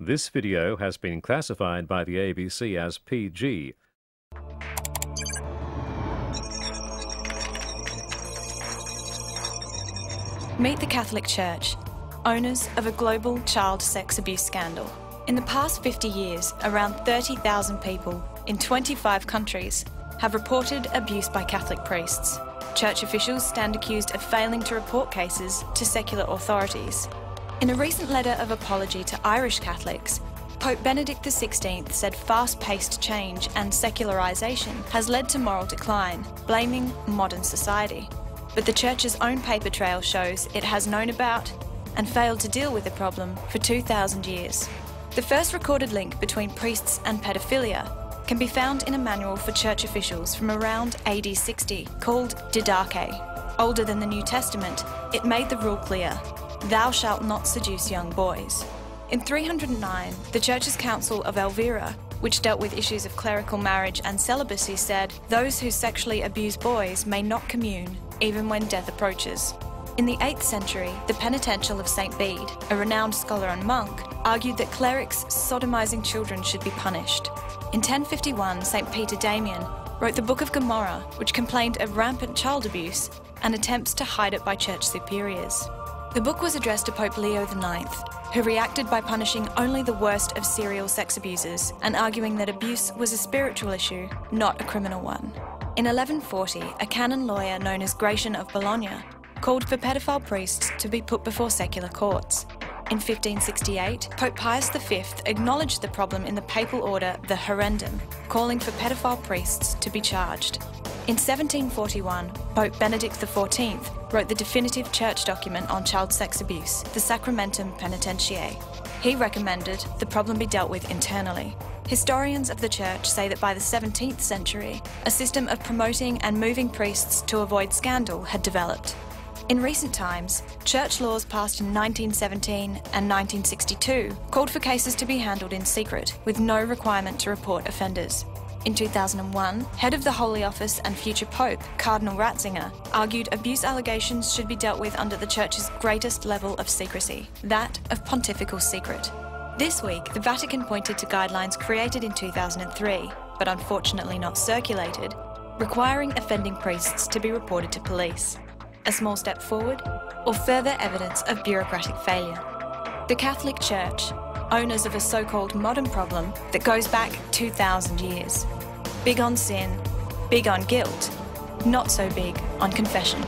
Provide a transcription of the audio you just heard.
This video has been classified by the ABC as PG. Meet the Catholic Church, owners of a global child sex abuse scandal. In the past 50 years, around 30,000 people in 25 countries have reported abuse by Catholic priests. Church officials stand accused of failing to report cases to secular authorities. In a recent letter of apology to Irish Catholics, Pope Benedict XVI said fast-paced change and secularisation has led to moral decline, blaming modern society. But the Church's own paper trail shows it has known about and failed to deal with the problem for 2,000 years. The first recorded link between priests and paedophilia can be found in a manual for church officials from around AD 60 called Didache. Older than the New Testament, it made the rule clear: thou shalt not seduce young boys. In 309, the Church's Council of Elvira, which dealt with issues of clerical marriage and celibacy, said those who sexually abuse boys may not commune, even when death approaches. In the 8th century, the Penitential of St. Bede, a renowned scholar and monk, argued that clerics sodomizing children should be punished. In 1051, St. Peter Damian wrote the Book of Gomorrah, which complained of rampant child abuse and attempts to hide it by church superiors. The book was addressed to Pope Leo IX, who reacted by punishing only the worst of serial sex abusers and arguing that abuse was a spiritual issue, not a criminal one. In 1140, a canon lawyer known as Gratian of Bologna called for pedophile priests to be put before secular courts. In 1568, Pope Pius V acknowledged the problem in the papal order the Horrendum, calling for pedophile priests to be charged. In 1741, Pope Benedict XIV wrote the definitive church document on child sex abuse, the Sacramentum Penitentiae. He recommended the problem be dealt with internally. Historians of the Church say that by the 17th century, a system of promoting and moving priests to avoid scandal had developed. In recent times, church laws passed in 1917 and 1962 called for cases to be handled in secret, with no requirement to report offenders. In 2001, head of the Holy Office and future Pope, Cardinal Ratzinger, argued abuse allegations should be dealt with under the Church's greatest level of secrecy, that of pontifical secret. This week, the Vatican pointed to guidelines created in 2003, but unfortunately not circulated, requiring offending priests to be reported to police. A small step forward, or further evidence of bureaucratic failure? The Catholic Church, owners of a so-called modern problem that goes back 2,000 years. Big on sin, big on guilt, not so big on confession.